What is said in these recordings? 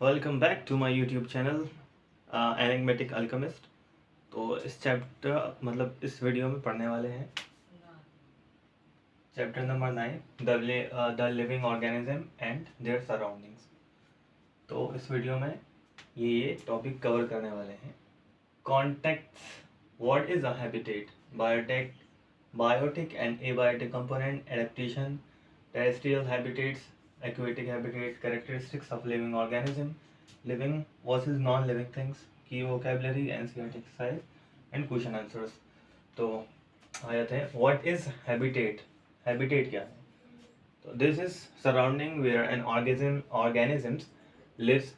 Welcome back to my YouTube channel enigmatic alchemist. तो इस chapter इस वीडियो में पढ़ने वाले हैं chapter number 9 the living organism and their surroundings. तो इस वीडियो में ये टॉपिक कवर करने वाले हैं। Contacts, what is a habitat, biotic and abiotic component, adaptation, terrestrial habitats, aquatic habitats, characteristics of living organism, living versus non-living things, key vocabulary, NCERT exercise and question answers। तो आ जाते हैं, what is habitat? habitat क्या है? तो this is surrounding where an organisms lives,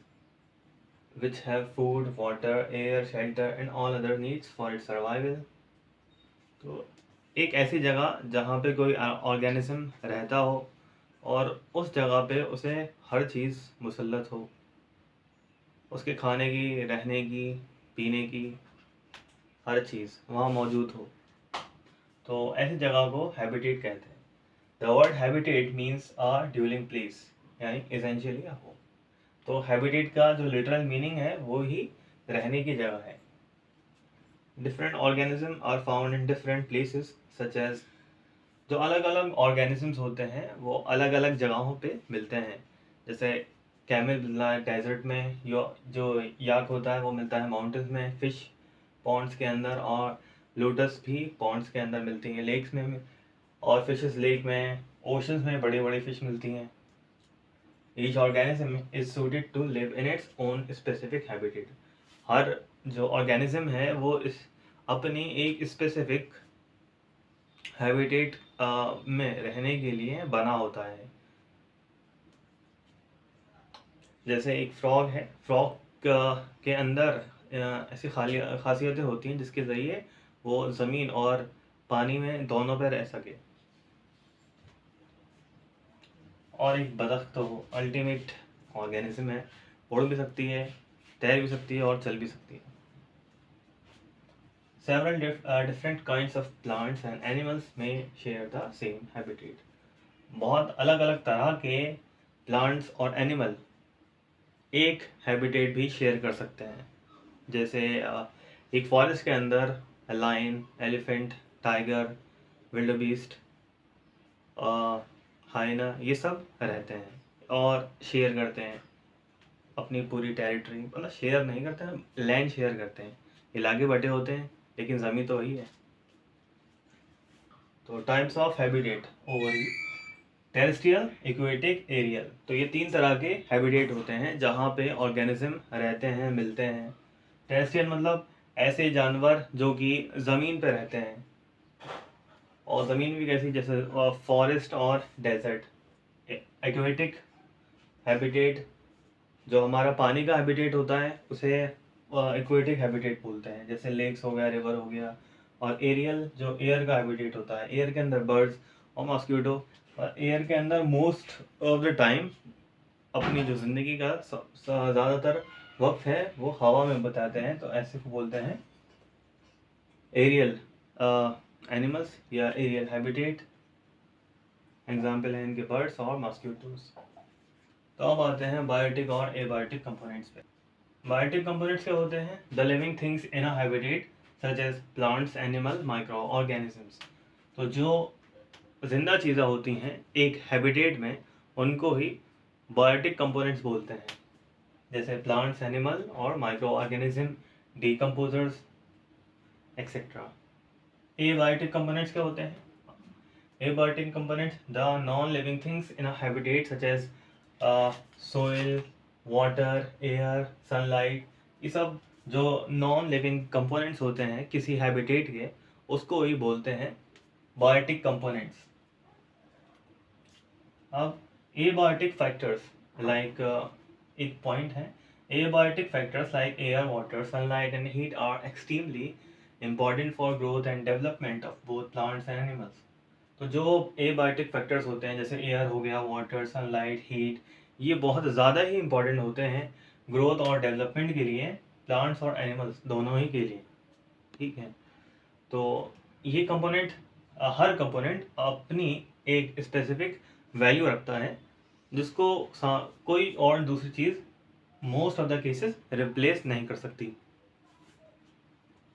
which have food, water, air, shelter and all other needs for its survival। तो एक ऐसी जगह जहाँ पे कोई ऑर्गेनिज्म रहता हो और उस जगह पे उसे हर चीज़ मुसल्लत हो, उसके खाने की, रहने की, पीने की, हर चीज़ वहाँ मौजूद हो, तो ऐसी जगह को हैबिटेट कहते हैं। The word habitat means a duelling place, यानी एसेंशियली अ होम। तो हैबिटेट का जो लिटरल मीनिंग है वो ही रहने की जगह है। Different organism are found in different places such as, जो अलग अलग ऑर्गेनिजम्स होते हैं वो अलग अलग जगहों पे मिलते हैं। जैसे कैमल मिलना है डेजर्ट में, जो याक होता है वो मिलता है माउंटेन्स में, फिश पॉन्ड्स के अंदर, और लोटस भी पॉन्ड्स के अंदर मिलती हैं, लेक्स में, और फिशेस लेक में, ओशंस में बड़ी बड़ी फिश मिलती हैं। Each organism is suited to live in its own specific habitat. हर जो ऑर्गेनिज्म है वो इस अपनी एक स्पेसिफिक हैबिटेट में रहने के लिए बना होता है। जैसे एक फ्रॉग है, फ्रॉग के अंदर ऐसी खासियतें होती हैं जिसके ज़रिए वो ज़मीन और पानी में दोनों पे रह सके। और एक बतख तो अल्टीमेट ऑर्गेनिज्म है, उड़ भी सकती है, तैर भी सकती है और चल भी सकती है। Several different kinds of plants and animals may share the same habitat। बहुत अलग अलग तरह के प्लांट्स और एनिमल एक हैबिटेट भी शेयर कर सकते हैं। जैसे एक फॉरेस्ट के अंदर लायन, एलिफेंट, टाइगर, विल्डबीस्ट, हाइना, ये सब रहते हैं और शेयर करते हैं अपनी पूरी टेरिटरी। शेयर नहीं करते हैं, लैंड शेयर करते हैं, इलाके बटे होते हैं लेकिन ज़मीन तो वही है। तो types of habitat overview, terrestrial, aquatic, aerial. तो ये तीन तरह के हैबिटेट होते हैं जहाँ पे ऑर्गेनिज्म रहते हैं, मिलते हैं। टेरेस्ट्रियल मतलब ऐसे जानवर जो कि ज़मीन पे रहते हैं, और ज़मीन भी कैसी, जैसे फॉरेस्ट और डेजर्ट। एक्वेटिक हैबिटेट, जो हमारा पानी का हैबिटेट होता है उसे एक्वेटिक हैबिटेट बोलते हैं, जैसे लेक्स हो गया, रिवर हो गया। और एरियल जो एयर का हैबिटेट होता है, एयर के अंदर बर्ड्स और मॉस्किटो। एयर के अंदर मोस्ट ऑफ द टाइम अपनी जो ज़िंदगी का ज़्यादातर वक्त है वो हवा में बताते हैं, तो ऐसे को बोलते हैं एरियल एनिमल्स या एरियल हैबिटेट। एग्जाम्पल है इनके बर्ड्स और मॉस्किटोज। तो अब आते हैं बायोटिक और एबायोटिक कंपोनेंट्स पे। बायोटिक कंपोनेंट्स क्या होते हैं? The living things in a habitat such as plants, animal, micro organisms. तो जो जिंदा चीज़ें होती हैं एक हैबिटेट में, उनको ही बायोटिक कंपोनेंट्स बोलते हैं, जैसे प्लांट्स, एनिमल और micro organism, decomposers etcetera. Abiotic components क्या होते हैं? Abiotic components, the non-living things in a habitat such as soil, water, air, sunlight, ये सब जो नॉन लिविंग कंपोनेंट्स होते हैं किसी हैबिटेट के, उसको ही बोलते हैं बायोटिक कंपोनेंट्स। अब एबायोटिक फैक्टर्स लाइक, एक पॉइंट है, abiotic factors like air, water, sunlight and heat are extremely important for growth and development of both plants and animals। तो जो एबायोटिक फैक्टर्स होते हैं जैसे एयर हो गया, वाटर, सनलाइट, हीट, ये बहुत ज़्यादा ही इंपॉर्टेंट होते हैं ग्रोथ और डेवलपमेंट के लिए, प्लांट्स और एनिमल्स दोनों ही के लिए। ठीक है, तो ये कंपोनेंट, हर कंपोनेंट अपनी एक स्पेसिफिक वैल्यू रखता है जिसको कोई और दूसरी चीज़ most of the cases replace नहीं कर सकती।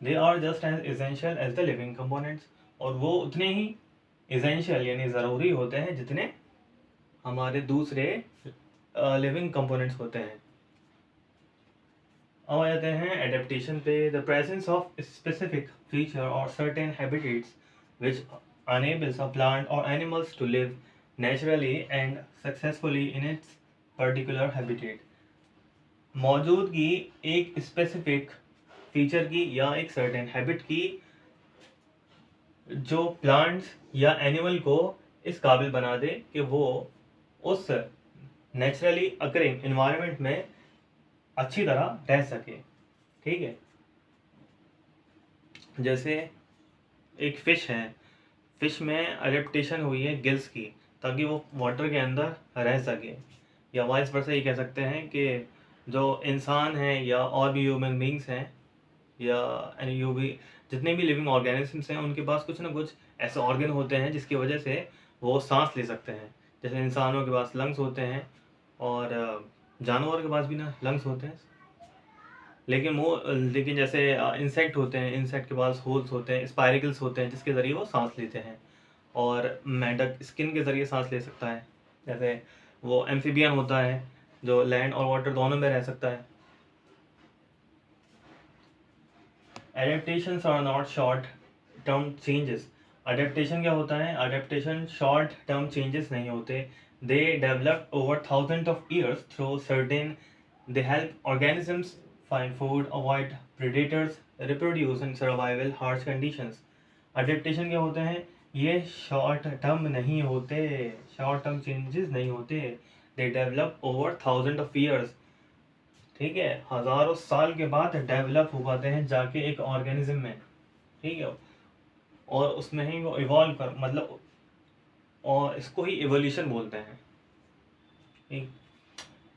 They are just as essential as the living components, और वो उतने ही एसेंशियल यानी ज़रूरी होते हैं जितने हमारे दूसरे लिविंग कंपोनेंट्स होते हैं। अब आ जाते हैं एडेप्टेशन पे। The presence of specific feature और certain habitats which enables a plant or animals to live naturally and successfully in its particular habitat। मौजूदगी एक स्पेसिफिक फीचर की या एक सर्टेन हैबिट की जो प्लांट्स या एनिमल को इस काबिल बना दे कि वो उस नेचुरली अकरिंग इन्वायरमेंट में अच्छी तरह रह सके। ठीक है, जैसे एक फिश है, फिश में अडेप्टेशन हुई है गिल्स की ताकि वो वाटर के अंदर रह सके, या वाइस वर्सा ये कह सकते हैं कि जो इंसान हैं या और भी ह्यूमन बींग्स हैं या यू भी जितने भी लिविंग ऑर्गेनिजम्स हैं उनके पास कुछ ना कुछ ऐसे ऑर्गन होते हैं जिसकी वजह से वो सांस ले सकते हैं। जैसे इंसानों के पास लंग्स होते हैं और जानवर के पास भी ना लंग्स होते हैं, लेकिन जैसे इंसेक्ट होते हैं, इंसेक्ट के पास होल्स होते हैं, स्पाइरिकल्स होते हैं जिसके ज़रिए वो सांस लेते हैं। और मेंढक स्किन के ज़रिए सांस ले सकता है। जैसे वो एम्फीबियन होता है जो लैंड और वाटर दोनों में रह सकता है। Adaptations are not short term changes. Adaptation क्या होता है? अडेप्टेशन शॉर्ट टर्म चेंजेस नहीं होते। They develop over thousand of years through certain they help organisms find food, avoid predators, reproduce and survive in harsh conditions। Adaptation क्या होते हैं? ये short term नहीं होते, शॉर्ट टर्म चेंजेस नहीं होते। They develop over thousand of years. ठीक है, हजारों साल के बाद डेवलप हो पाते हैं जाके एक ऑर्गेनिज्म में। ठीक है, और उसमें ही वो इवॉल्व कर मतलब, और इसको ही एवोल्यूशन बोलते हैं। ठीक,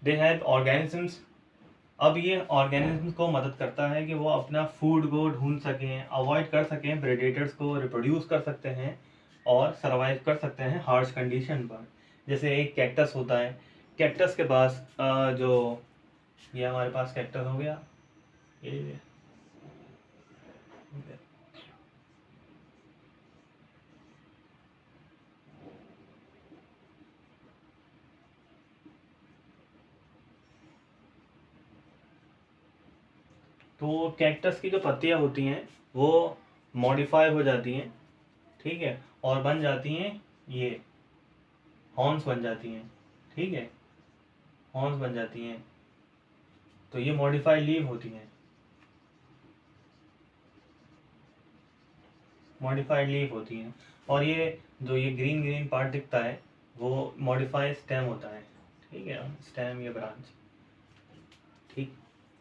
दे हेल्प ऑर्गेनिजम्स। अब ये ऑर्गेनिज्म को मदद करता है कि वो अपना फूड को ढूंढ सकें, अवॉइड कर सकें प्रेडेटर्स को, रिप्रोड्यूस कर सकते हैं और सर्वाइव कर सकते हैं हार्श कंडीशन पर। जैसे एक कैक्टस होता है, कैक्टस के पास जो ये हमारे पास कैक्टस हो गया, ये तो कैक्टस की जो पत्तियां होती हैं वो मॉडिफाई हो जाती हैं। ठीक है, और बन जाती हैं ये हॉर्न्स बन जाती हैं। ठीक है, हॉर्न्स बन जाती हैं, तो ये मॉडिफाइड लीव होती हैं, मॉडिफाइड लीफ होती हैं। और ये जो ये ग्रीन ग्रीन पार्ट दिखता है वो मॉडिफाइड स्टेम होता है। ठीक है, स्टेम या ब्रांच। ठीक,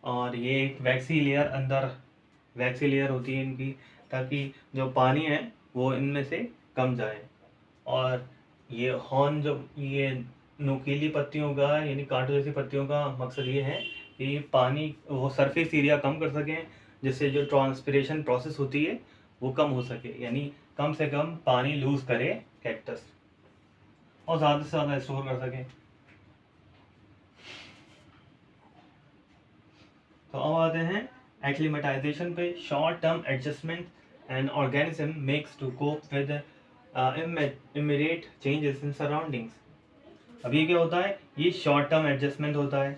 और ये एक वैक्सी लेयर, अंदर वैक्सी लेयर होती है इनकी, ताकि जो पानी है वो इनमें से कम जाए। और ये हॉर्न जो ये नुकीली पत्तियों का यानी कांटों जैसी पत्तियों का मकसद ये है कि पानी वो सरफेस एरिया कम कर सकें, जिससे जो ट्रांसपिरेशन प्रोसेस होती है वो कम हो सके, यानी कम से कम पानी लूज करे कैक्टस और ज़्यादा से ज़्यादा स्टोर कर सके। तो अब आते हैं एक्लिमेटाइजेशन पे। Short term adjustment and organism makes to cope with immediate changes in surroundings. अब ये क्या होता है? ये शॉर्ट टर्म एडजस्टमेंट होता है।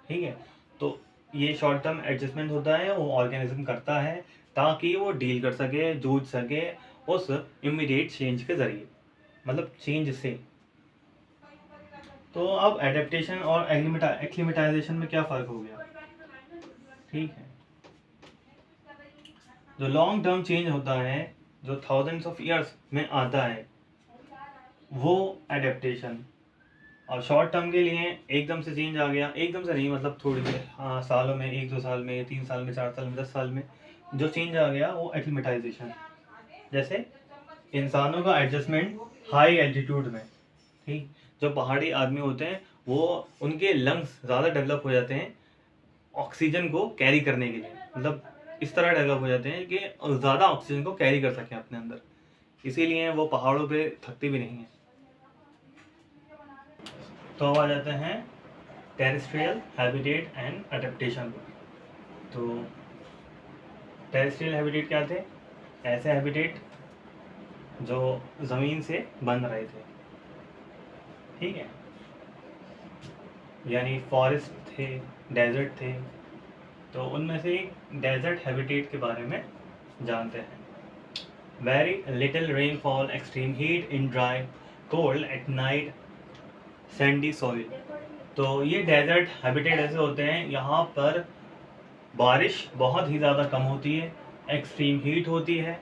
ठीक है, तो ये शॉर्ट टर्म एडजस्टमेंट होता है वो ऑर्गेनिज्म करता है ताकि वो डील कर सके, जूझ सके उस इमीडिएट चेंज के ज़रिए, मतलब चेंज से। तो अब एडेप्टेशन और एक्लिमेटाइजेशन में क्या फ़र्क हो गया? ठीक है, जो लॉन्ग टर्म चेंज होता है जो थाउजेंड्स ऑफ ईयर्स में आता है वो एडेप्टेशन। और शॉर्ट टर्म के लिए एकदम से चेंज आ गया, एकदम से नहीं मतलब थोड़ी देर, हाँ सालों में, 1-2 साल में, 3 साल में, 4 साल में, 10 साल में जो चेंज आ गया वो एक्लिमेटाइजेशन। जैसे इंसानों का एडजस्टमेंट हाई एल्टीट्यूड में। ठीक, जो पहाड़ी आदमी होते हैं वो उनके लंग्स ज़्यादा डेवलप हो जाते हैं ऑक्सीजन को कैरी करने के लिए, मतलब इस तरह डेवलप हो जाते हैं कि ज़्यादा ऑक्सीजन को कैरी कर सकें अपने अंदर, इसीलिए वो पहाड़ों पे थकते भी नहीं हैं। तो अब आ जाते हैं टेरेस्ट्रियल हैबिटेट एंड अडेप्टेशन। तो टेरेस्ट्रियल हैबिटेट क्या थे? ऐसे हैबिटेट जो ज़मीन से बन रहे थे, ठीक है, यानी फॉरेस्ट थे, डेजर्ट थे। तो उनमें से एक डेजर्ट हैबिटेट के बारे में जानते हैं। Very little rainfall, extreme heat in dry, cold at night, Sandy soil. तो ये डेजर्ट हैबिटेट ऐसे होते हैं यहाँ पर बारिश बहुत ही ज़्यादा कम होती है, एक्सट्रीम हीट होती है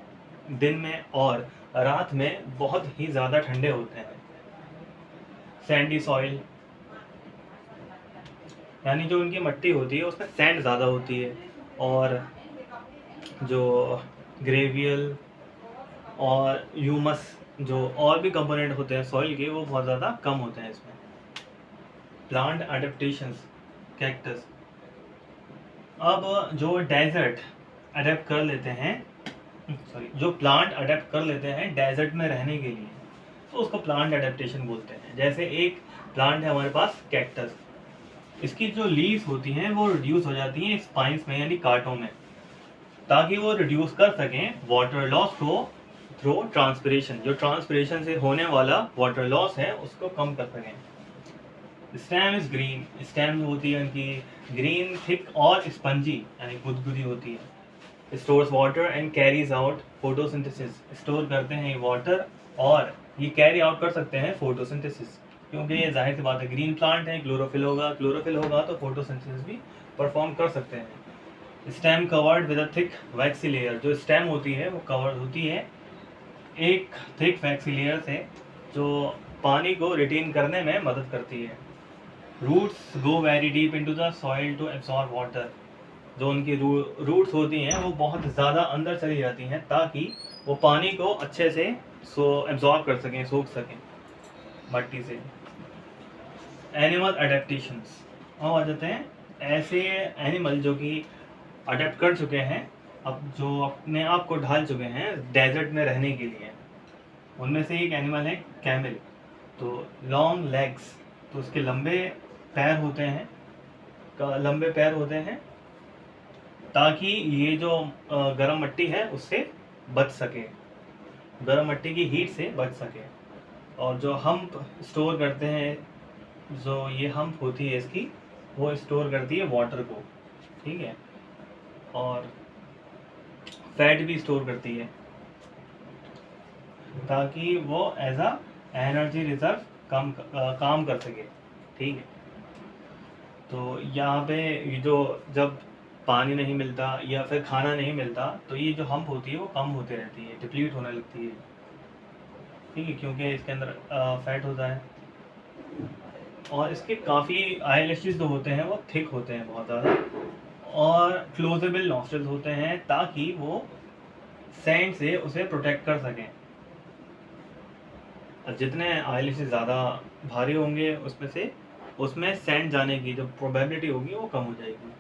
दिन में, और रात में बहुत ही ज़्यादा ठंडे होते हैं। सैंडी सॉइल यानी जो उनकी मिट्टी होती है उसमें सैंड ज़्यादा होती है, और जो ग्रेवियल और ह्यूमस जो और भी कंपोनेंट होते हैं सॉइल के, वो बहुत ज़्यादा कम होते हैं इसमें। Plant adaptations, cactus. अब जो डेजर्ट अडेप्ट कर लेते हैं, जो प्लांट अडेप्ट कर लेते हैं डेजर्ट में रहने के लिए, तो उसको प्लांट अडेप्टेशन बोलते हैं। जैसे एक प्लांट है हमारे पास कैक्टस, इसकी जो लीव्स होती हैं वो रिड्यूस हो जाती हैं स्पाइंस में यानी कांटों में, ताकि वो रिड्यूस कर सकें वाटर लॉस को थ्रू ट्रांसपिरेशन। जो ट्रांसपिरेशन से होने वाला वाटर लॉस है उसको कम कर सकें। स्टेम इज ग्रीन, स्टेम होती है उनकी ग्रीन, थिक और स्पंजी यानी गुदगुदी होती है। Stores water and carries out photosynthesis, store करते हैं वाटर और ये कैरी आउट कर सकते हैं फोटोसिंथेसिस, क्योंकि ये जाहिर सी बात है ग्रीन प्लांट है, क्लोरोफिल होगा तो फोटोसिंथेसिस भी परफॉर्म कर सकते हैं। Stem covered with a thick waxy layer, जो स्टेम होती है वो कवर्ड होती है एक थिक वैक्सी लेयर से, जो पानी को रिटेन करने में मदद करती है। Roots go very deep into the soil to absorb water, जो उनकी रूट्स होती हैं वो बहुत ज़्यादा अंदर चली जाती हैं ताकि वो पानी को अच्छे से एब्जॉर्ब कर सकें, सोख सकें मट्टी से। एनिमल अडेप्टेशंस, अब आ जाते हैं ऐसे एनिमल जो कि अडेप्ट कर चुके हैं, अब जो अपने आप को ढाल चुके हैं डेजर्ट में रहने के लिए। उनमें से एक एनिमल है कैमल। तो लॉन्ग लेग्स, तो उसके लंबे पैर होते हैं, ताकि ये जो गर्म मिट्टी है उससे बच सके, गर्म मिट्टी की हीट से बच सके। और जो हम्प स्टोर करते हैं, जो ये हम्प होती है इसकी, वो स्टोर करती है वाटर को, ठीक है, और फैट भी स्टोर करती है ताकि वो एज अ एनर्जी रिजर्व काम कर सके, ठीक है। तो यहाँ पे ये जो जब पानी नहीं मिलता या फिर खाना नहीं मिलता तो ये जो हम्प होती है वो कम होती रहती है, डिप्लीट होने लगती है, ठीक है, क्योंकि इसके अंदर फैट होता है। और इसके काफ़ी आईलैशेस जो होते हैं वो थिक होते हैं बहुत ज़्यादा, और क्लोजेबल नॉस्ट्रल्स होते हैं ताकि वो सैंड से उसे प्रोटेक्ट कर सकें। जितने आईलैशेस ज़्यादा भारी होंगे उसमें सैंड जाने की जो प्रोबेबिलिटी होगी वो कम हो जाएगी।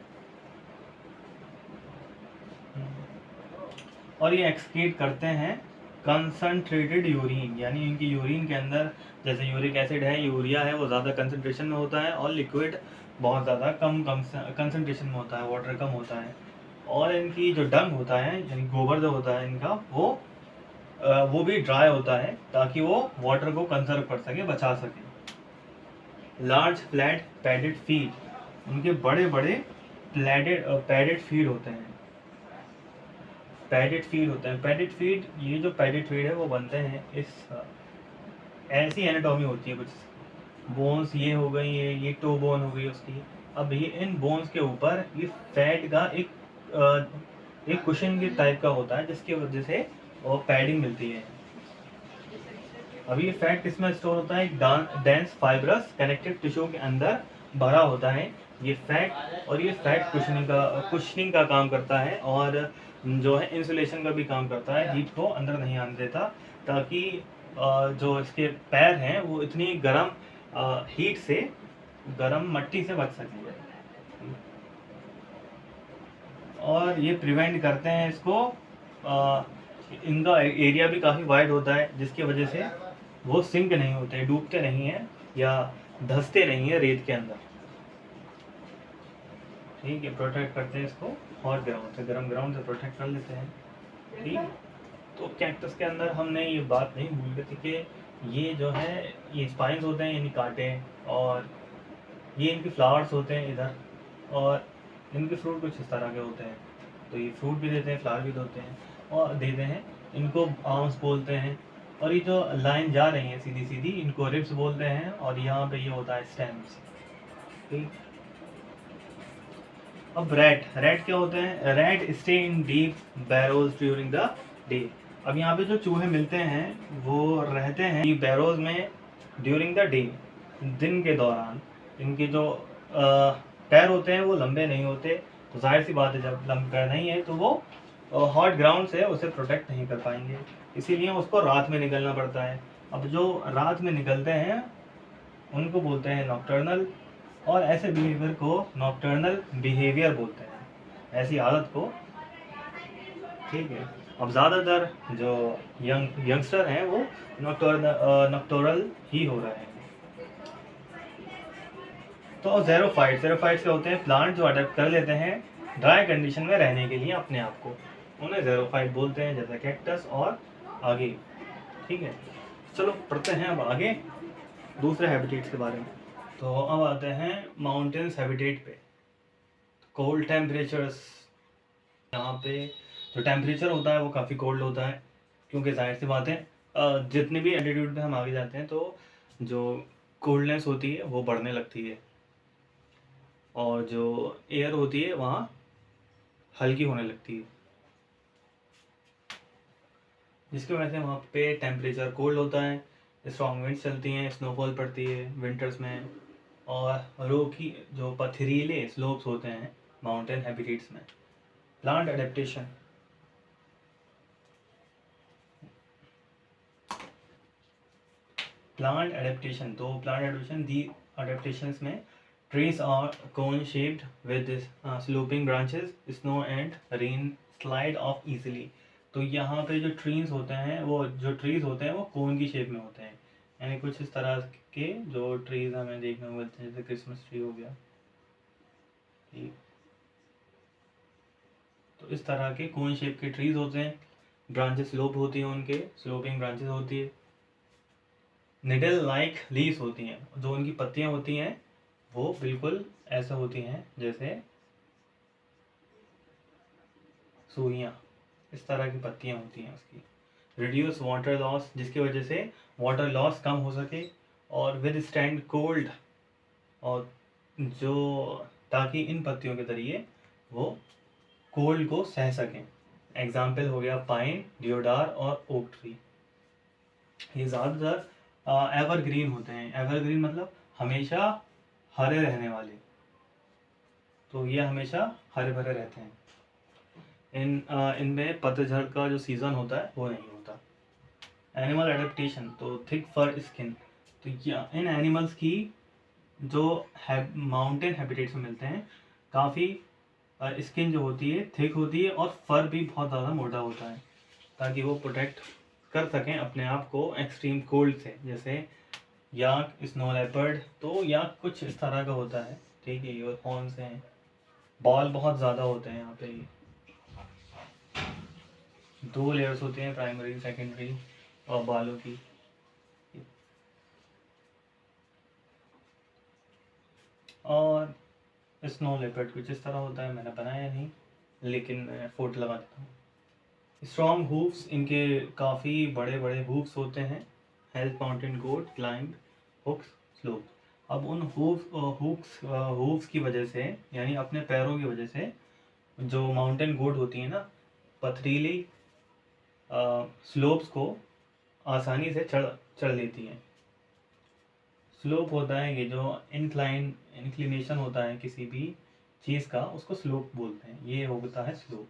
और ये एक्सक्रीट करते हैं कंसनट्रेटेड यूरिन, यानी इनकी यूरिन के अंदर, जैसे यूरिक एसिड है, यूरिया है, वो ज़्यादा कंसनट्रेशन में होता है, और लिक्विड बहुत ज़्यादा कम कंसनट्रेशन में होता है, वाटर कम होता है। और इनकी जो डंग होता है यानी गोबर जो होता है इनका, वो भी ड्राई होता है ताकि वो वाटर को कंजर्व कर सके, बचा सके। लार्ज फ्लैट पैडेड फीड, उनके बड़े बड़े पैडेड फीड होते हैं। पैडेड फीड, ये जो पैडेड फीड है वो बनते हैं ऐसी एनाटॉमी होती है, कुछ बोन्स ये हो गई, ये टो बोन हो गई उसकी। अब ये इन बोन्स के ऊपर ये फैट का एक कुशन के टाइप का होता है जिसकी वजह से वो पैडिंग मिलती है। अब ये फैट किसमें स्टोर होता है? डेंस फाइब्रस कनेक्टिव टिश्यू के अंदर भरा होता है ये फैट, और ये फैट कुशनिंग का काम करता है, और जो है इंसुलेशन का भी काम करता है, हीट को अंदर नहीं आने देता, ताकि जो इसके पैर हैं वो इतनी गर्म हीट से, गर्म मिट्टी से बच सकें। और ये प्रिवेंट करते हैं इसको, इनका एरिया भी काफ़ी वाइड होता है जिसकी वजह से वो सिंक नहीं होते, डूबते नहीं हैं या धंसते नहीं हैं रेत के अंदर। ठीक है, प्रोटेक्ट करते हैं इसको हॉट ग्राउंड से, गर्म ग्राउंड से प्रोटेक्ट कर लेते हैं। ठीक है, तो कैक्टस के अंदर हमने ये बात नहीं भूल गए थे कि ये जो है ये स्पाइन्स होते हैं यानी कांटे, और ये इनके फ्लावर्स होते हैं इधर, और इनके फ्रूट कुछ इस तरह के होते हैं। तो ये फ्रूट भी देते हैं, फ्लावर भी देते हैं और देते हैं। इनको आर्म्स बोलते हैं, और ये जो लाइन जा रही है सीधी सीधी, इनको रिब्स बोलते हैं, और यहाँ पे ये होता है स्टेम्स। ठीक। अब रैट, रैट क्या होते हैं? Rat stay in deep barrows during the day. अब यहाँ पे जो चूहे मिलते हैं वो रहते हैं डीप बैरोज में ड्यूरिंग द डे, दिन के दौरान। इनके जो पैर होते हैं वो लंबे नहीं होते, तो जाहिर सी बात है जब लंबे पैर नहीं है तो वो हॉट ग्राउंड से उसे प्रोटेक्ट नहीं कर पाएंगे, इसीलिए उसको रात में निकलना पड़ता है। अब जो रात में निकलते हैं उनको बोलते हैं नॉकटर्नल, और ऐसे बिहेवियर को नॉकटर्नल बिहेवियर बोलते हैं, ऐसी आदत को। ठीक है, अब ज़्यादातर जो यंगस्टर हैं वो नॉकटर्नल ही हो रहे हैं। तो ज़ेरोफाइट्स क्या होते हैं? प्लांट जो अडेप्ट कर लेते हैं ड्राई कंडीशन में रहने के लिए अपने आप को, उन्हें ज़ेरोफाइट बोलते हैं, जैसे कैक्टस और आगे। ठीक है, चलो पढ़ते हैं अब आगे दूसरे हैबिटेट्स के बारे में। तो अब आते हैं माउंटेन्स हैबिटेट पे। कोल्ड टेम्परेचर्स, यहाँ पे जो टेम्परेचर होता है वो काफ़ी कोल्ड होता है, क्योंकि जाहिर सी बात है जितने भी एल्टीट्यूड पे हम आगे जाते हैं तो जो कोल्डनेस होती है वो बढ़ने लगती है, और जो एयर होती है वहाँ हल्की होने लगती है, जिसकी वजह से वहाँ पे टेम्परेचर कोल्ड होता है। स्ट्रॉन्ग विंड्स चलती हैं, स्नोफॉल पड़ती है विंटर्स में, और रोकी जो पथरीले स्लोप्स होते हैं माउंटेन हैबिटेट्स में। प्लांट एडेप्टेशन, तो प्लांट एडेप्टेशन दी अडेप्टेशंस में trees are cone shaped with sloping branches, snow and rain slide off easily. तो यहाँ पे जो ट्रीज होते हैं वो कोन की शेप में होते हैं, यानी कुछ इस तरह के जो ट्रीज हमें देखने को मिलते हैं, जैसे क्रिसमस ट्री हो गया। ठीक, तो इस तरह के कोन शेप के ट्रीज होते हैं, ब्रांचेस स्लोप होती हैं, उनके स्लोपिंग ब्रांचेस होती है। निडल लाइक लीव्स होती हैं, जो उनकी पत्तियां होती हैं वो बिल्कुल ऐसा होती हैं जैसे सुइयां, इस तरह की पत्तियां होती हैं उसकी। रिड्यूस वाटर लॉस, जिसकी वजह से वाटर लॉस कम हो सके, और विद स्टैंड कोल्ड, और जो ताकि इन पत्तियों के जरिए वो कोल्ड को सह सकें। एग्जाम्पल हो गया पाइन, डियोडार और ओक ट्री। ये ज़्यादातर एवरग्रीन होते हैं। एवरग्रीन मतलब हमेशा हरे रहने वाले, तो ये हमेशा हरे भरे रहते हैं। इनमें पतझड़ का जो सीज़न होता है वो नहीं होता। एनिमल एडेप्टेशन, तो थिक फर स्किन, तो इन एनिमल्स की जो माउंटेन हैबिटेट्स में मिलते हैं काफ़ी स्किन जो होती है थिक होती है, और फर भी बहुत ज़्यादा मोटा होता है, ताकि वो प्रोटेक्ट कर सकें अपने आप को एक्सट्रीम कोल्ड से, जैसे याक, स्नो लेपर्ड। तो याक कुछ इस तरह का होता है, ठीक है, ये हॉर्न्स हैं, बाल बहुत ज़्यादा होते हैं यहाँ पे। 2 लेयर्स होते हैं, प्राइमरी सेकेंडरी, और बालों की। और स्नो लेपर्ड कुछ इस तरह होता है, मैंने बनाया नहीं लेकिन मैं फोटो लगा देता हूँ। स्ट्रॉन्ग हूफ्स, इनके काफ़ी बड़े बड़े हूफ्स होते हैं। Help mountain goat climb hooks slope. अब उन हूफ्स की वजह से, यानी अपने पैरों की वजह से, जो माउंटेन गोट होती है ना, पथरीली स्लोप्स को आसानी से चढ़ लेती हैं। स्लोप होता है कि जो इंक्लिनेशन होता है किसी भी चीज़ का, उसको स्लोप बोलते हैं। ये होता है स्लोप,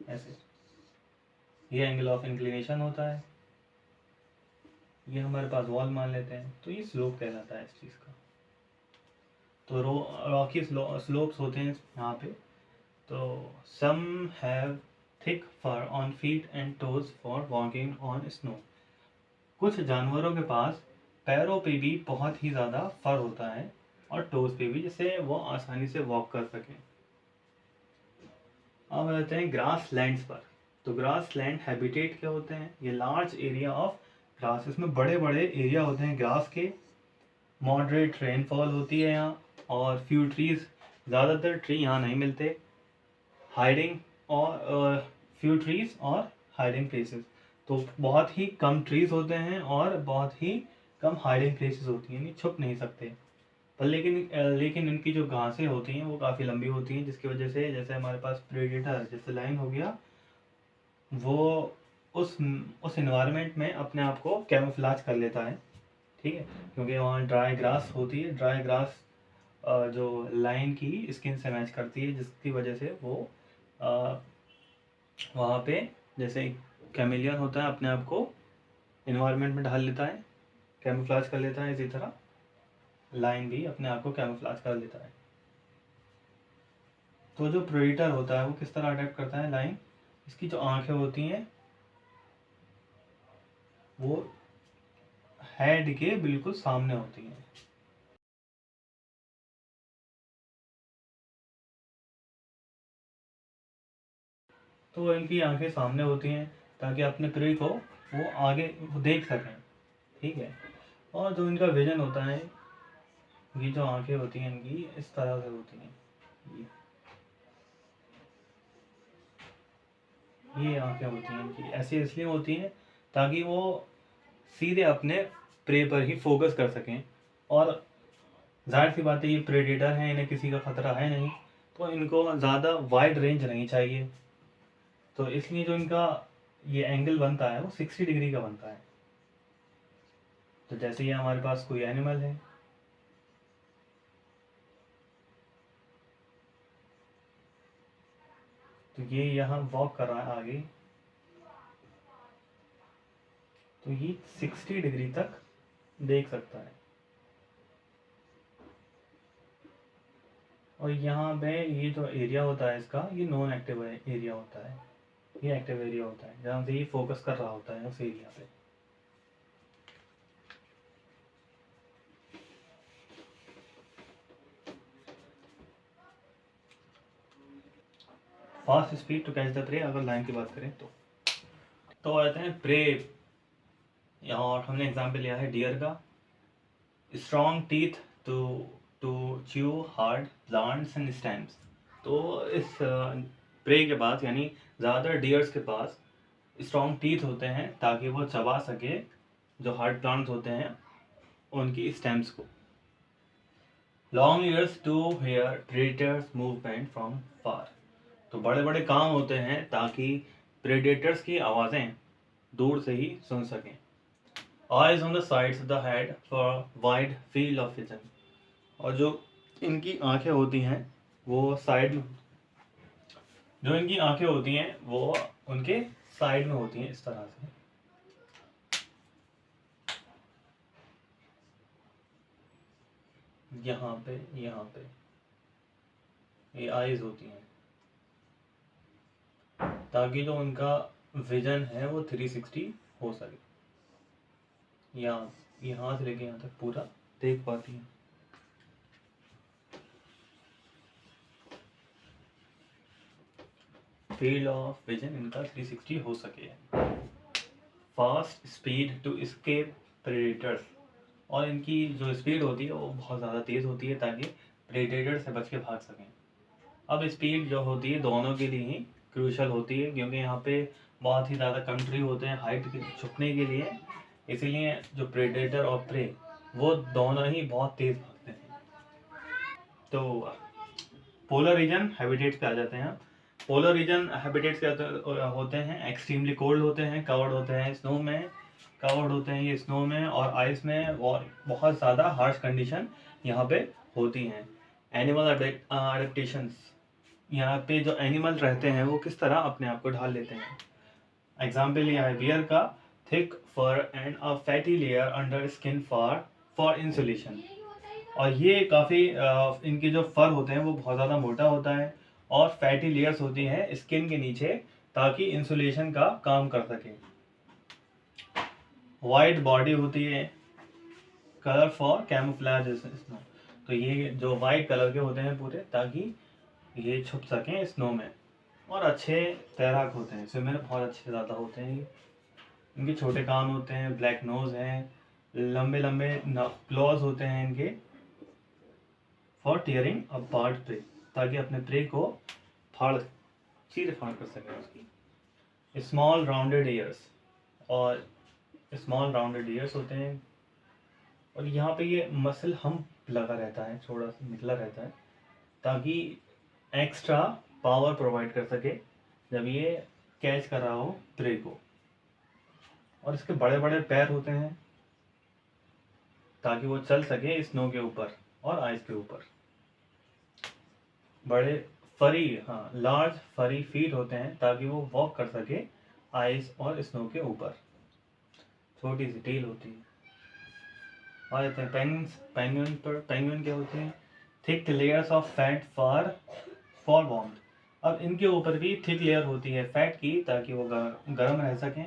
ऐसे ये एंगल ऑफ इंक्लिनेशन होता है, ये हमारे पास वॉल मान लेते हैं, तो ये स्लोप कहलाता है इस चीज़ का। तो रॉकी स्लोप्स होते हैं यहाँ पे। तो some have thick fur on feet and toes for walking on snow. कुछ जानवरों के पास पैरों पे भी बहुत ही ज़्यादा फर होता है, और टोज पे भी, जिससे वो आसानी से वॉक कर सकें। अब आते हैं ग्रास लैंड्स पर। तो ग्रास लैंड हैबिटेट क्या होते हैं? ये लार्ज एरिया ऑफ ग्रास, इसमें बड़े बड़े एरिया होते हैं ग्रास के। मॉडरेट रेनफॉल होती है यहाँ, और फ्यू ट्रीज, ज़्यादातर ट्री यहाँ नहीं मिलते। हाइडिंग और फ्यू ट्रीज और हाइडिंग प्लेसेस, तो बहुत ही कम ट्रीज होते हैं और बहुत ही कम हाइडिंग प्लेसेस होती हैं, यानी छुप नहीं सकते। पर लेकिन इनकी जो घासें होती हैं वो काफ़ी लंबी होती हैं, जिसकी वजह से जैसे हमारे पास प्रेडेटर जैसे लायन हो गया, वो उस इन्वायरमेंट में अपने आप को कैमोफ्लेज कर लेता है। ठीक है, क्योंकि वहाँ ड्राई ग्रास होती है। ड्राई ग्रास जो लाइन की स्किन से मैच करती है, जिसकी वजह से वो वहाँ पे जैसे कैमिलियन होता है अपने आप को इन्वायरमेंट में ढाल लेता है, कैमोफ्लेज कर लेता है। इसी तरह लाइन भी अपने आप को कैमोफ्लेज कर लेता है। तो जो प्रेडेटर होता है वो किस तरह अटैक करता है? लाइन, इसकी जो आंखें होती हैं वो हेड के बिल्कुल सामने होती हैं। तो इनकी आंखें सामने होती हैं ताकि अपने प्रे को वो आगे वो देख सकें। ठीक है, और जो इनका विजन होता है, ये जो आंखें होती हैं इनकी इस तरह से होती हैं। ये आंखें होती हैं इनकी ऐसी इसलिए होती हैं ताकि वो सीधे अपने प्रे पर ही फोकस कर सकें। और जाहिर सी बात है ये प्रेडेटर हैं, इन्हें किसी का खतरा है नहीं, तो इनको ज़्यादा वाइड रेंज नहीं चाहिए। तो इसलिए जो इनका ये एंगल बनता है वो 60 डिग्री का बनता है। तो जैसे ये हमारे पास कोई एनिमल है, तो ये यहाँ वॉक कर रहा है आगे, तो ये 60 डिग्री तक देख सकता है। और यहाँ पे ये जो एरिया होता है इसका, ये नॉन एक्टिव एरिया होता है, ये एक्टिव एरिया होता है जहाँ से ये फोकस कर रहा होता है उस एरिया पे। Fast speed to catch the prey, अगर लाइन की बात करें तो आते हैं प्रे। और हमने एग्जाम्पल लिया है डियर का। Strong teeth to to chew hard plants and stems. तो इस प्रे के पास, यानी ज़्यादातर डियर्स के पास स्ट्रॉन्ग टीथ होते हैं ताकि वो चबा सके जो हार्ड प्लांट्स होते हैं उनकी स्टेम्स को। Long ears to hear predators movement from far. तो बड़े बड़े कान होते हैं ताकि प्रेडेटर्स की आवाज़ें दूर से ही सुन सकें। Eyes on the sides of the head for wide field of vision. और जो इनकी आंखें होती हैं वो साइड, जो इनकी आंखें होती हैं वो उनके साइड में होती हैं इस तरह से। यहाँ पे ये आईज होती हैं ताकि जो उनका विजन है वो 360 हो सके। यहाँ से लेके यहाँ तक पूरा देख पाती हैं। फील्ड ऑफ विजन इनका 360 हो सके। Fast speed to escape predators. और इनकी जो स्पीड होती है वो बहुत ज़्यादा तेज़ होती है ताकि प्रेडेटर से बच के भाग सकें। अब स्पीड जो होती है दोनों के लिए ही क्रूशल होती है, क्योंकि यहाँ पे बहुत ही ज़्यादा कंट्री होते हैं हाइट छुपने के लिए, इसीलिए जो प्रेडेटर और प्रे वो दोनों ही बहुत तेज़ भागते हैं। तो पोलर रीजन हैबिटेट्स पे आ जाते हैं। पोलर रीजन हैबिटेट्स क्या होते हैं? एक्सट्रीमली कोल्ड होते हैं, कवर्ड होते हैं स्नो में, कवर्ड होते हैं ये स्नो में और आइस में, और बहुत ज़्यादा हार्श कंडीशन यहाँ पे होती हैं। एनिमल अडेप्टेशंस, यहाँ पे जो एनिमल रहते हैं वो किस तरह अपने आप को ढाल लेते हैं। एग्जाम्पल यह है बियर का। Thick fur and a fatty layer under skin for insulation. और ये काफ़ी इनके जो फर होते हैं वो बहुत ज़्यादा मोटा होता है और फैटी लेयर्स होती हैं स्किन के नीचे ताकि इंसुलेशन का काम कर सके। वाइट बॉडी होती है, कलर फॉर कैमोफ्लेज स्नो। तो ये जो वाइट कलर के होते हैं पूरे ताकि ये छुप सकें स्नो में। और अच्छे तैराक होते हैं, स्विमर बहुत अच्छे ज़्यादा होते हैं। इनके छोटे कान होते हैं, ब्लैक नोज हैं, लंबे लंबे क्लॉज होते हैं इनके, फॉर टीयरिंग अपार्ट प्रे, ताकि अपने प्रे को फाड़ चीर फाड़ कर सकें उसकी। स्मॉल राउंडेड ईयर्स, और स्मॉल राउंडेड ईयर्स होते हैं, और यहाँ पे ये मसल हम्प लगा रहता है, थोड़ा सा निकला रहता है, ताकि एक्स्ट्रा पावर प्रोवाइड कर सके जब ये कैच कर रहा हो प्रे को। और इसके बड़े बड़े पैर होते हैं ताकि वो चल सके स्नो के ऊपर और आइस के ऊपर। बड़े फरी, हाँ, लार्ज फरी फीट होते हैं ताकि वो वॉक कर सके आइस और स्नो के ऊपर। छोटी सी टेल होती है। आ जाते हैं पेंगुइन्स। पेंगुइन पर, पेंगुइन क्या होते हैं? Thick layers of fat for warmth. अब इनके ऊपर भी थिक लेयर होती है फैट की, ताकि वो गर्म रह सकें।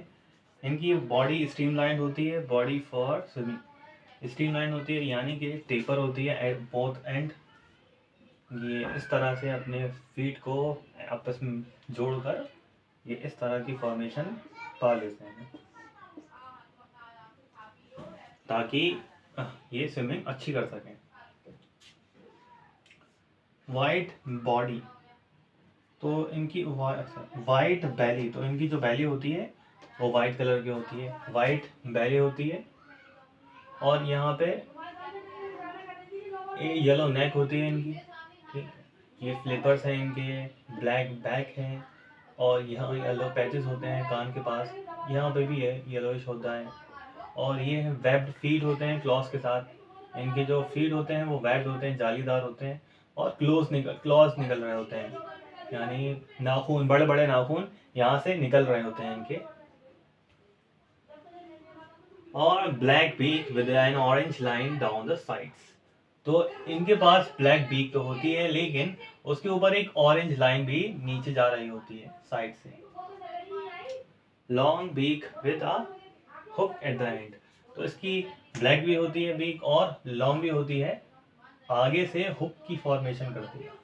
इनकी बॉडी स्ट्रीमलाइन होती है, बॉडी फॉर स्विमिंग स्ट्रीमलाइन होती है, यानी कि टेपर होती है एट बोथ एंड। ये इस तरह से अपने फीट को आपस में जोड़कर ये इस तरह की फॉर्मेशन पा लेते हैं, ताकि ये स्विमिंग अच्छी कर सकें। वाइट बॉडी, तो इनकी वाइट बैली, तो इनकी जो बैली होती है वो वाइट कलर की होती है, वाइट बैली होती है। और यहाँ पे येलो नेक होती है इनकी, ठीक। ये फ्लिपर्स हैं इनके, ब्लैक बैक हैं, और यहाँ येलो पैचेस होते हैं कान के पास, यहाँ पे भी है येलोइश होता है। और ये वेब्ड फीट होते हैं क्लॉज के साथ। इनके जो फीट होते हैं वो वेब्ड होते हैं, जालीदार होते हैं, और क्लॉज निकल रहे होते हैं, यानी नाखून, बड़े बड़े नाखून यहाँ से निकल रहे होते हैं इनके। और black beak with an orange line down the sides, तो इनके पास ब्लैक बीक तो होती है, लेकिन उसके ऊपर एक ऑरेंज लाइन भी नीचे जा रही होती है साइड से। Long beak with a hook at the end, तो इसकी ब्लैक भी होती है बीक, और लॉन्ग भी होती है, आगे से हुक की फॉर्मेशन करती है।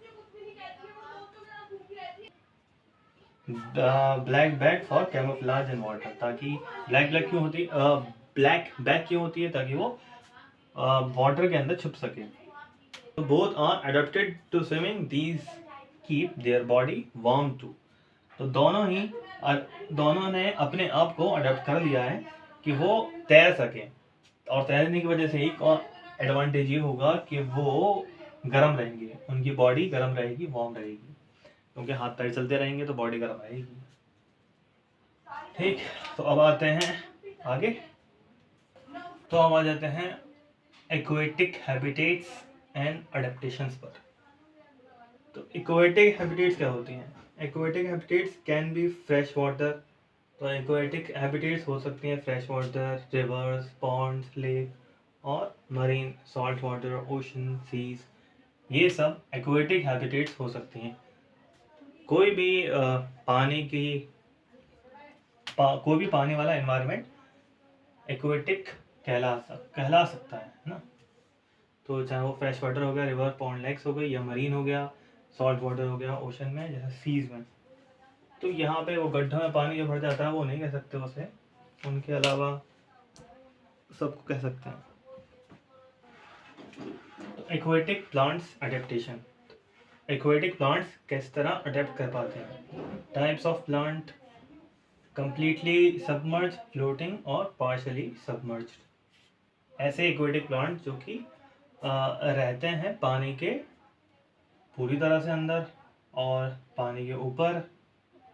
Black back for camouflage in water, ताकि ब्लैक ब्लैक क्यों होती है, ब्लैक बैक क्यों होती है? ताकि वो वाटर के अंदर छुप सके। तो both are adapted to swimming, these keep their body warm too, तो दोनों ने अपने आप को अडेप्ट कर लिया है कि वो तैर सके। और तैरने की वजह से एक और एडवांटेज ये होगा कि वो गर्म रहेंगे, उनकी बॉडी गर्म रहेगी, वार्म रहेगी, क्योंकि हाथ पैर चलते रहेंगे तो बॉडी गर्म रहेगी। ठीक, तो अब आते हैं आगे। तो अब आ जाते हैं एक्वेटिक हैबिटेट्स एंड अडेप्टेशंस पर। तो एक्वेटिक हैबिटेट्स क्या होती हैं? Aquatic habitats can be fresh water, तो एक्वेटिक हैबिटेट्स हो सकती हैं fresh water, rivers, ponds, lake, और marine, salt water, ocean, seas, ये सब एक्वेटिक हैबिटेट्स हो सकती हैं। कोई भी पानी की कोई भी पानी वाला एनवायरनमेंट एक्वेटिक कहला सकता है ना। तो चाहे वो फ्रेश वाटर हो गया, रिवर, पॉन्ड, लेक्स हो गई, या मरीन हो गया, सॉल्ट वाटर हो गया ओशन में, जैसे सीज में। तो यहाँ पे वो गड्ढों में पानी जो भर जाता है वो नहीं कह सकते उसे, उनके अलावा सबको कह सकते हैं। तो aquatic plants adaptation, aquatic plants किस तरह अडेप्ट कर पाते हैं? Types of plant, completely submerge, floating, और पार्शली सबमर्ज्ड। ऐसे एक्वेटिक प्लांट जो कि रहते हैं पानी के पूरी तरह से अंदर, और पानी के ऊपर,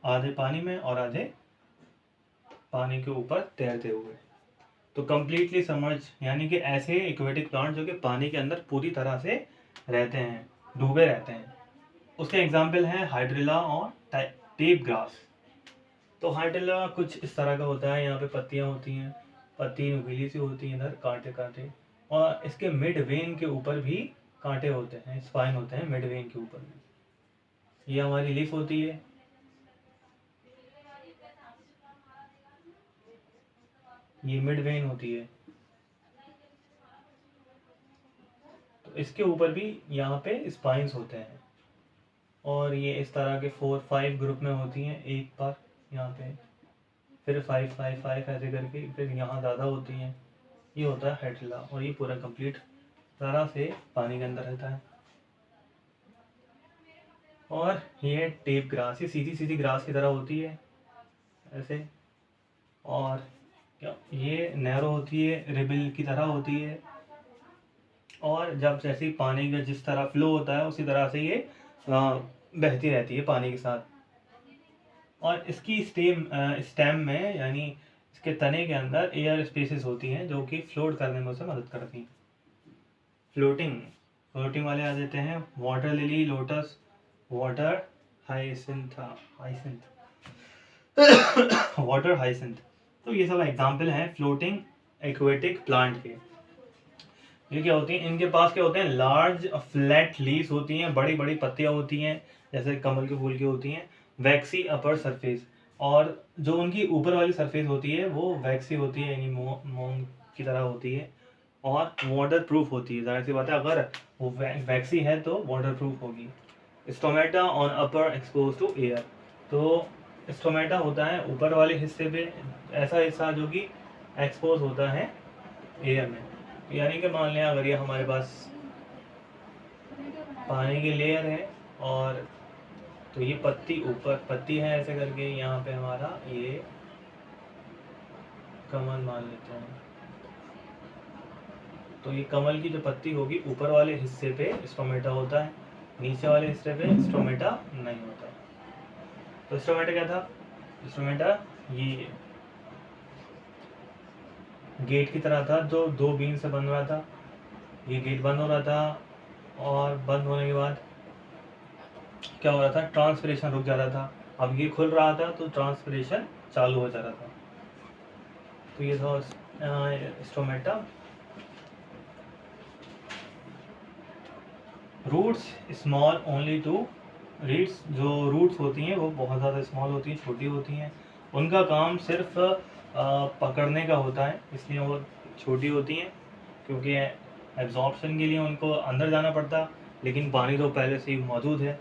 आधे पानी में और आधे पानी के ऊपर तैरते हुए। तो कंप्लीटली सबमर्ज यानी कि ऐसे एक्वेटिक प्लांट जो कि पानी के अंदर पूरी तरह से रहते हैं, डूबे रहते हैं। उसके एग्जाम्पल हैं हाइड्रिला और टेप ग्रास। तो हाइड्रिला कुछ इस तरह का होता है, यहाँ पे पत्तियाँ होती हैं, पत्ती नुकीली सी होती हैं, इधर कांटे कांटे, और इसके मिड वेन के ऊपर भी कांटे होते हैं, स्पाइन होते हैं मिड वेन के ऊपर भी। ये हमारी लीफ होती है, ये मिड वेन होती है, तो इसके ऊपर भी यहाँ पे स्पाइंस होते हैं। और ये इस तरह के 4-5 ग्रुप में होती हैं एक बार यहाँ पे, फिर 5-5-5 ऐसे करके, फिर यहाँ ज़्यादा होती हैं। ये होता है हेडला, और ये पूरा कंप्लीट तरह से पानी के अंदर रहता है। और ये टेप ग्रास, ये सीधी सीधी ग्रास की तरह होती है ऐसे, और क्या ये नैरो होती है, रिबिल की तरह होती है। और जब जैसे ही पानी का जिस तरह फ्लो होता है उसी तरह से ये बहती रहती है पानी के साथ। और इसकी स्टेम में यानी इसके तने के अंदर एयर स्पेसेस होती हैं जो कि फ्लोट करने में उसे मदद करती हैं। फ्लोटिंग वाले आ जाते हैं water lily, lotus, water hyacinth water hyacinth. तो ये सब एग्जाम्पल हैं फ्लोटिंग एक्वेटिक प्लांट के। ये क्या होती हैं, इनके पास क्या होते हैं, लार्ज फ्लैट लीव्स होती हैं, बड़ी बड़ी पत्तियां होती हैं जैसे कमल के फूल की होती हैं। वैक्सी अपर सरफेस, और जो उनकी ऊपर वाली सरफेस होती है वो वैक्सी होती है, यानी मोम की तरह होती है। और वाटर प्रूफ होती है, जाहिर सी बात है अगर वो वैक्सी है तो वाटर प्रूफ होगी। Stomata on upper expose to air, तो स्टोमेटा होता है ऊपर वाले हिस्से पे, ऐसा हिस्सा जो कि एक्सपोज होता है एयर में। यानी कि मान लें अगर ये हमारे पास पानी की लेयर है, और तो ये पत्ती ऊपर पत्ती है ऐसे करके, यहाँ पे हमारा ये कमल मान लेते हैं। तो ये कमल की जो पत्ती होगी ऊपर वाले हिस्से पे स्टोमेटा होता है, नीचे वाले हिस्से पे स्टोमेटा नहीं होता। तो स्टोमेटा क्या था, स्टोमेटा ये गेट की तरह था जो 2 बीन से बन रहा था। ये गेट बंद हो रहा था, और बंद होने के बाद क्या हो रहा था, ट्रांसपिरेशन रुक जा रहा था। अब ये खुल रहा था तो ट्रांसपिरेशन चालू हो जा रहा था। तो ये था stomata. Roots small only to reeds, जो रूट्स होती हैं वो बहुत ज़्यादा स्मॉल होती हैं, छोटी होती हैं। उनका काम सिर्फ पकड़ने का होता है, इसलिए वो छोटी होती हैं, क्योंकि एब्जॉर्प्शन के लिए उनको अंदर जाना पड़ता, लेकिन पानी तो पहले से ही मौजूद है।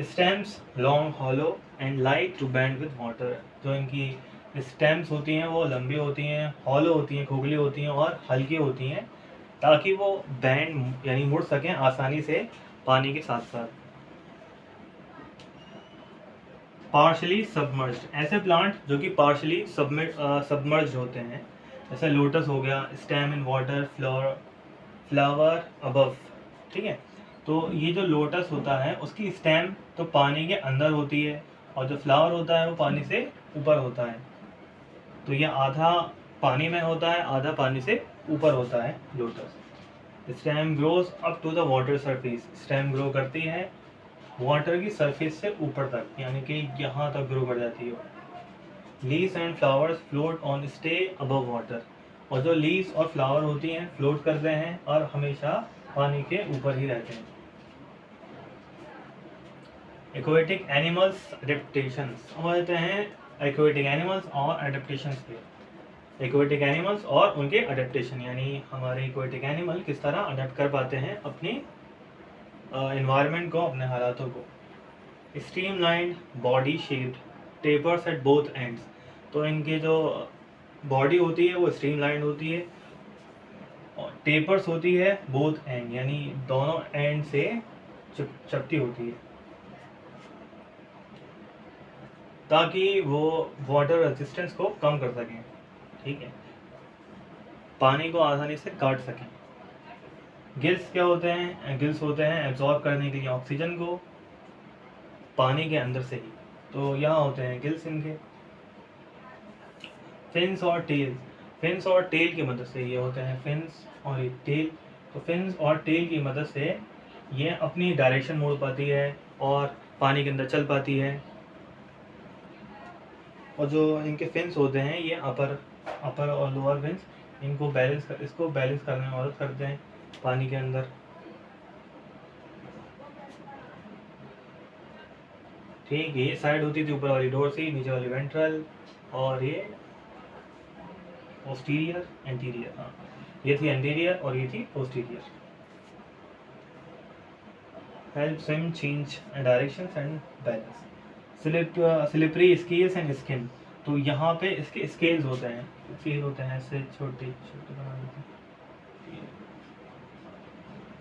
Stems long hollow and light to bend with water, जो इनकी स्टेम्स होती हैं वो लंबी होती हैं, हॉलो होती हैं, खोखली होती हैं और हल्की होती हैं, ताकि वो बैंड यानी मुड़ सकें आसानी से पानी के साथ साथ। पार्शली सबमर्ज्ड, ऐसे प्लांट जो कि पार्शली सबमर्ज्ड होते हैं, जैसे लोटस हो गया, stem in water, flower above. ठीक है, तो ये जो लोटस होता है उसकी स्टेम तो पानी के अंदर होती है, और जो फ्लावर होता है वो पानी से ऊपर होता है। तो ये आधा पानी में होता है, आधा पानी से ऊपर होता है lotus. Stem grows up to the water surface, stem grow करती है वाटर की सरफेस से ऊपर तक, यानी कि यहाँ तक ग्रो कर जाती है। Leaves and flowers float on stay above water, और जो लीव्स और फ्लावर होती हैं फ्लोट करते हैं और हमेशा पानी के ऊपर ही रहते हैं। एक्वेटिक एनिमल्स एडेप्टेशंस, हम कहते हैं एक्वेटिक एनिमल्स और एडेप्टेशंस पे। एक्वेटिक एनिमल्स और उनके अडेप्टेशन, यानी हमारे एक्वेटिक एनिमल किस तरह अडेप्ट कर पाते हैं अपनी एनवायरनमेंट को, अपने हालातों को। Streamlined body shaped, tapers at both ends, तो इनके जो बॉडी होती है वो स्ट्रीमलाइंड होती है, और टेपर्स होती है बोथ एंड, यानी दोनों एंड से चपटी होती है, ताकि वो वाटर रेजिस्टेंस को कम कर सकें। ठीक है, पानी को आसानी से काट सकें। गिल्स क्या होते हैं, गिल्स होते हैं एब्जॉर्ब करने के लिए ऑक्सीजन को पानी के अंदर से ही, तो यहाँ होते हैं गिल्स इनके। फिन्स और टेल, फिन्स और टेल की मदद से ये होते हैं फिन्स और ये टेल। तो फिन्स और टेल की मदद से ये अपनी डायरेक्शन मोड़ पाती है और पानी के अंदर चल पाती है। और जो इनके फिन्स होते हैं ये अपर और लोअर फिन्स, इसको बैलेंस करने में मदद करते हैं पानी के अंदर। ठीक, ये साइड होती थी ऊपर वाली डोर्सी, नीचे वाली वेंट्रल, और ये पोस्टीरियर एंटीरियर, हाँ ये थी एंटीरियर और ये थी posterior. helps him change directions and balance. Slippery scales and skin. तो यहाँ पे इसके स्केल्स होते हैं, स्केल होते हैं ऐसे छोटे छोटे बना देते हैं,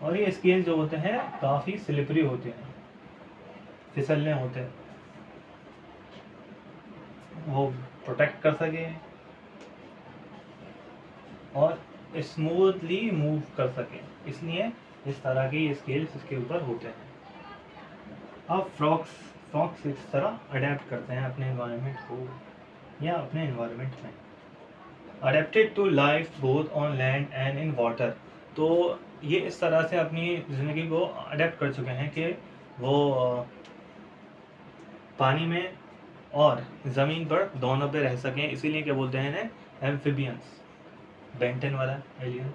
और ये स्केल जो होते हैं काफ़ी स्लिपरी होते हैं, फिसलने होते हैं, वो प्रोटेक्ट कर सके और स्मूथली मूव कर सके, इसलिए इस तरह के स्केल्स इसके ऊपर होते हैं. अब फ्रॉक्स इस तरह अडेप्ट करते हैं अपने एनवायरनमेंट को या अपने एनवायरनमेंट में. Adapted to life both on land and in water. तो ये इस तरह से अपनी ज़िंदगी को अडेप्ट कर चुके हैं कि वो पानी में और ज़मीन पर दोनों पे रह सकें, इसीलिए क्या बोलते हैं इन्हें? एम्फीबियंस. बेंटन वाला एलियन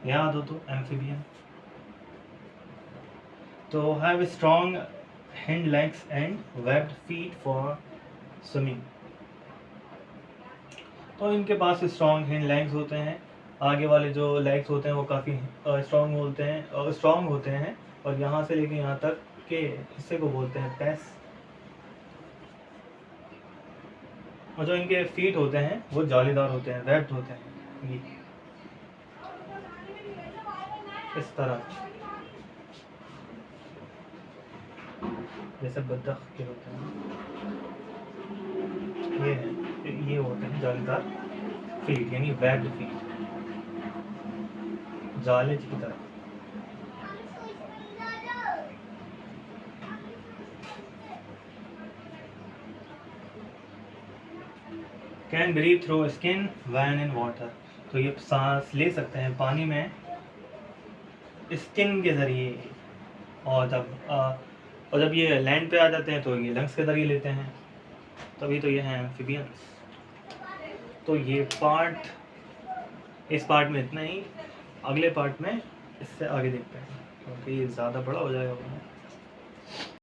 याद हो तो, एम्फीबियन. तो have strong hind legs and webbed feet for swimming. तो इनके पास स्ट्रॉन्ग हिंड लेग्स होते हैं, आगे वाले जो लेग्स होते हैं वो काफ़ी स्ट्रॉन्ग होते हैं और यहाँ से लेके यहाँ तक के हिस्से को बोलते हैं पैस. और जो इनके फीट होते हैं वो जालीदार होते हैं, वेब्ड होते हैं, ये इस तरह जैसे बत्तख के होते हैं, ये होते हैं जालीदार फीट, यानी वेब्ड फीट, जाले की तरह. Can breathe through skin when in water. तो ये सांस ले सकते हैं पानी में स्किन के ज़रिए, और जब ये लैंड पे आ जाते हैं तो ये लंग्स के ज़रिए लेते हैं, तभी तो ये हैं एम्फीबियंस. तो ये इस पार्ट में इतना ही, अगले पार्ट में इससे आगे देखते हैं क्योंकि ये ज़्यादा बड़ा हो जाएगा.